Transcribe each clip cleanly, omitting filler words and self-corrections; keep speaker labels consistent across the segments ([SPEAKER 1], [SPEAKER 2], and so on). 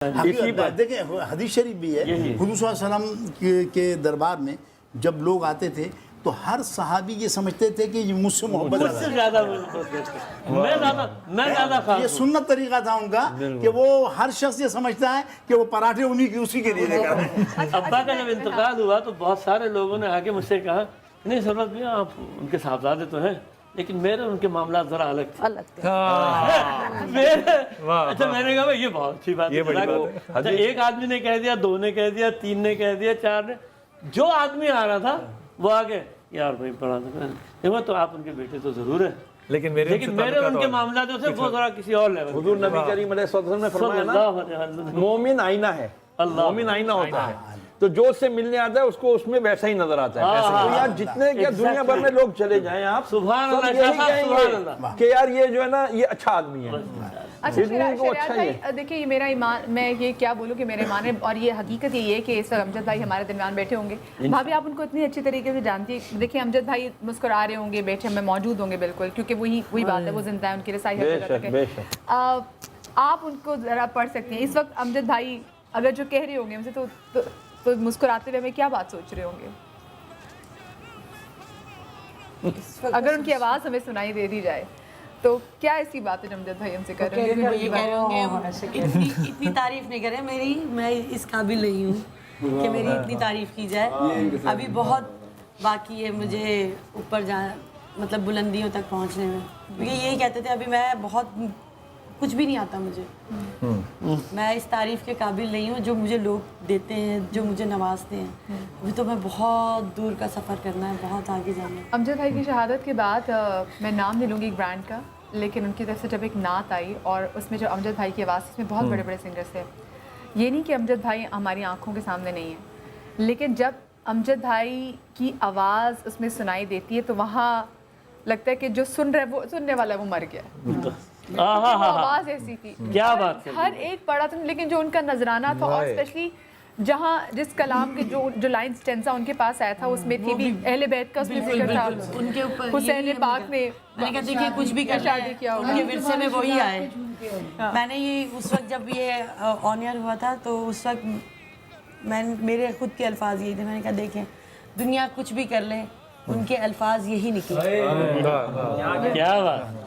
[SPEAKER 1] دیکھیں حدیث شریف بھی ہے، حضور صلی اللہ علیہ وسلم کے دربار میں جب لوگ آتے تھے تو ہر صحابی یہ سمجھتے تھے کہ یہ مجھ سے محبت
[SPEAKER 2] مجھ سے زیادہ میں زیادہ خاص
[SPEAKER 1] یہ سنت طریقہ تھا ان کا کہ وہ ہر شخص یہ سمجھتا ہے کہ وہ پراٹھے انہی کی اسی کے لیے لے کر
[SPEAKER 2] ابا کا جب انتقال ہوا تو بہت سارے لوگوں نے آگے مجھ سے کہا نہیں سرورت بھی آپ ان کے صاحبزادے تو ہیں لیکن میرے ان کے معاملات ذرا الگ تھے اچھا میں نے کہا یہ بہت اچھی بات ہے، ایک آدمی نے کہہ دیا، دو نے کہہ دیا، تین نے کہہ دیا، چار نے، جو آدمی آ رہا تھا وہ آگے یار بھائی پڑھا دیکھو تو آپ ان کے بیٹے تو ضرور ہیں لیکن میرے ان کے معاملات سے وہ ذرا کسی اور لیول۔
[SPEAKER 3] حضور نبی کریم علیہ الصلوۃ والسلام نے فرمایا نا مومن آئینہ ہے، مومن آئینہ ہوتا ہے، تو جو اس سے ملنے آتا ہے اس کو اس میں ویسا ہی نظر آتا ہے۔ تو یار جتنے کیا دنیا بھر میں لوگ چلے جائیں آپ
[SPEAKER 2] سبحان اللہ
[SPEAKER 3] یہی کہیں گے کہ یار یہ جو ہے نا یہ اچھا آدمی ہے۔
[SPEAKER 4] اچھا شریعت بھائی دیکھیں یہ میرا ایمان، میں یہ کیا بولوں کہ میرا ایمان ہے اور یہ حقیقت یہی ہے کہ اس وقت امجد بھائی ہمارے درمیان بیٹھے ہوں گے۔ بھابھی آپ ان کو اتنی اچھی طریقے سے جانتی ہیں، دیکھیں امجد بھائی مسکرا رہے ہوں گے، بیٹھے میں موجود ہوں گے بالکل، کیونکہ وہی بات ہے، وہ زندہ ہے، ان کی رسائی ہر جگہ تک ہے۔ آپ ان کو ذرا پڑھ سکتی ہیں اس وقت امجد بھائی اگر جو کہہ رہے ہوں گے ہم سے تو مسکراتے ہوئے ہمیں کیا بات سوچ رہے ہوں گے؟ اگر ان کی آواز ہمیں سنائی دے دی جائے تو کیا ایسی بات ہے امجد بھائی ہم سے کر رہے ہیں؟
[SPEAKER 5] یہ کہہ رہے ہوں گے اتنی تعریف نہیں کریں میری، میں اس قابل نہیں ہوں کہ میری اتنی تعریف کی جائے، ابھی بہت باقی ہے مجھے اوپر جانا، مطلب بلندیوں تک پہنچنے میں۔ کیونکہ یہی کہتے تھے ابھی میں بہت کچھ بھی نہیں آتا مجھے، میں اس تعریف کے قابل نہیں ہوں جو مجھے لوگ دیتے ہیں، جو مجھے نوازتے ہیں۔ ابھی تو میں بہت دور کا سفر کرنا ہے، بہت آگے جانا ہے۔
[SPEAKER 4] امجد بھائی کی شہادت کے بعد میں نام نہیں لوں گی ایک برانڈ کا، لیکن ان کی طرف سے جب ایک نعت آئی اور اس میں جو امجد بھائی کی آواز، اس میں بہت بڑے بڑے سنگرز تھے، یہ نہیں کہ امجد بھائی ہماری آنکھوں کے سامنے نہیں ہیں، لیکن جب امجد بھائی کی آواز اس میں سنائی دیتی ہے تو وہاں لگتا ہے کہ جو سن رہا ہے وہ سننے والا وہ مر گیا۔ آواز ایسی تھی،
[SPEAKER 2] کیا بات ہے،
[SPEAKER 4] ہر ایک پڑھا تھا، لیکن جو ان کا نذرانہ تھا اور اسپیشلی جہاں جس کلام کے جو لائن سٹینزا ان کے پاس آیا تھا اس میں تھی بھی اہل بیت کا، اس میں ذکر تھا
[SPEAKER 5] ان کے اوپر
[SPEAKER 4] حسین پاک نے،
[SPEAKER 5] میں نے کہا دیکھیے کچھ بھی کرنا ہے ان کے ورثے میں وہی آئے۔ میں نے یہ اس وقت جب یہ آن ایئر ہوا تھا تو اس وقت میرے خود کے الفاظ یہی تھے، میں نے کہا دیکھیں دنیا کچھ بھی کر لے ان کے الفاظ یہی نکلے۔
[SPEAKER 2] کیا بات،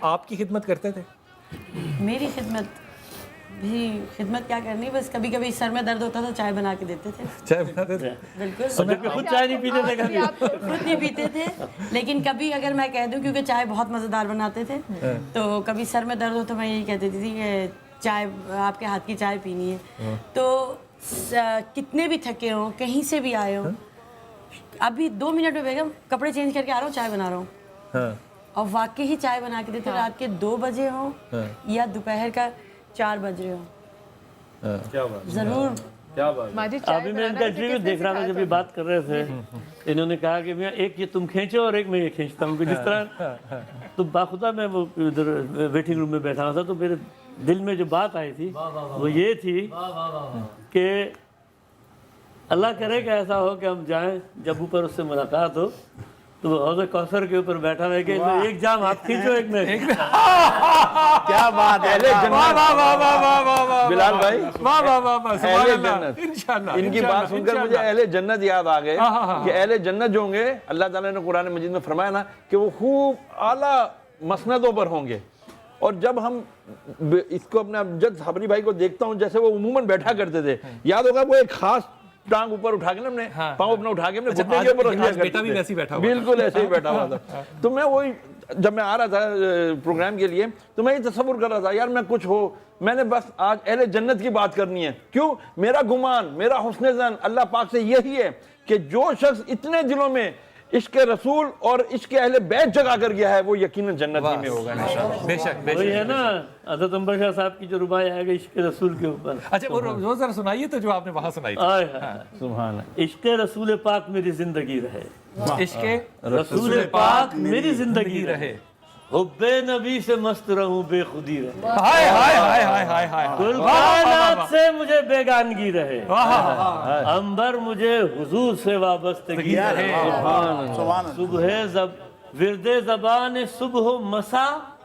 [SPEAKER 6] آپ کی خدمت کرتے تھے؟
[SPEAKER 5] میری خدمت بھی خدمت کیا کرنی، بس کبھی کبھی سر میں درد ہوتا تھا چائے بنا کے دیتے تھے۔
[SPEAKER 6] چائے بناتے تھے؟
[SPEAKER 5] بالکل،
[SPEAKER 2] خود چائے نہیں پیتے تھے کبھی؟
[SPEAKER 5] خود نہیں پیتے تھے، لیکن کبھی اگر میں کہہ دوں کیونکہ چائے بہت مزیدار بناتے تھے تو کبھی سر میں درد ہو تو میں یہی کہہ دیتی تھی کہ چائے آپ کے ہاتھ کی چائے پینی ہے۔ تو کتنے بھی تھکے ہوں، کہیں سے بھی آئے ہوں، ابھی 2 منٹ میں بیگم کپڑے چینج کر کے آ رہا ہوں، چائے بنا رہا ہوں، اور واقعی ہی چائے بنا کے دیتے، رات کے 2 بجے ہوں یا دوپہر کا 4 بج رہے ہوں، ضرور۔
[SPEAKER 2] ابھی میں ان کا انٹرویو دیکھ رہا تھا، جب یہ بات کر رہے تھے انہوں نے کہا کہ ایک یہ تم کھینچو اور ایک میں یہ کھینچتا ہوں، جس طرح تو باخدا میں وہ ادھر ویٹنگ روم میں بیٹھا تھا تو میرے دل میں جو بات آئی تھی وہ یہ تھی کہ اللہ کرے کہ ایسا ہو کہ ہم جائیں، جب اوپر اس سے ملاقات ہو تو وہ حوض کوثر کے اوپر بیٹھا رہے کہ ایک جام آپ کھینچو ایک میں۔
[SPEAKER 3] کیا بات ہے، بلال بھائی اہل جنت، ان کی بات سن کر مجھے اہل جنت یاد آ گئے کہ اہل جنت جو ہوں گے اللہ تعالیٰ نے قرآن مجید میں فرمایا نا کہ وہ خوب اعلیٰ مسندوں پر ہوں گے۔ اور جب ہم اس کو اپنے امجد صابری بھائی کو دیکھتا ہوں جیسے وہ عموماً بیٹھا کرتے تھے، یاد ہوگا وہ ایک خاص ٹانگ اوپر اٹھا کے نا اپنے پاؤں اپنا اٹھا کے اپنے گھٹنے کے اوپر رکھ لیا کرتے تھے، بالکل ایسے ہی بیٹھا ہوا تھا۔ تو میں وہی جب میں آ رہا تھا پروگرام کے لیے تو میں یہ تصور کر رہا تھا یار میں کچھ ہو، میں نے بس آج اہل جنت کی بات کرنی ہے۔ کیوں؟ میرا گمان، میرا حسن ظن اللہ پاک سے یہی ہے کہ جو شخص اتنے دلوں میں عشق رسول اور عشق اہل بیت جگا کر گیا ہے وہ یقیناً جنت ہی میں ہوگا۔
[SPEAKER 6] بے شک،
[SPEAKER 2] وہی ہے نا حضرت عنبر شاہ صاحب کی جو رباعی آئے گا عشق رسول کے اوپر۔
[SPEAKER 6] اچھا وہ ذرا سنائیے تو جو آپ نے وہاں سنائی تھی۔
[SPEAKER 3] سبحان اللہ۔
[SPEAKER 2] عشق رسول پاک میری زندگی رہے،
[SPEAKER 6] عشق
[SPEAKER 2] رسول پاک میری زندگی رہے، حب نبی سے مست رہوں بے خودی رہے،
[SPEAKER 6] ہائے ہائے ہائے ہائے ہائے ہائے،
[SPEAKER 2] کل کائنات سے مجھے بیگانگی رہے، عنبر مجھے حضور سے وابستگی رہے، صبح ورد زبان صبح و مسا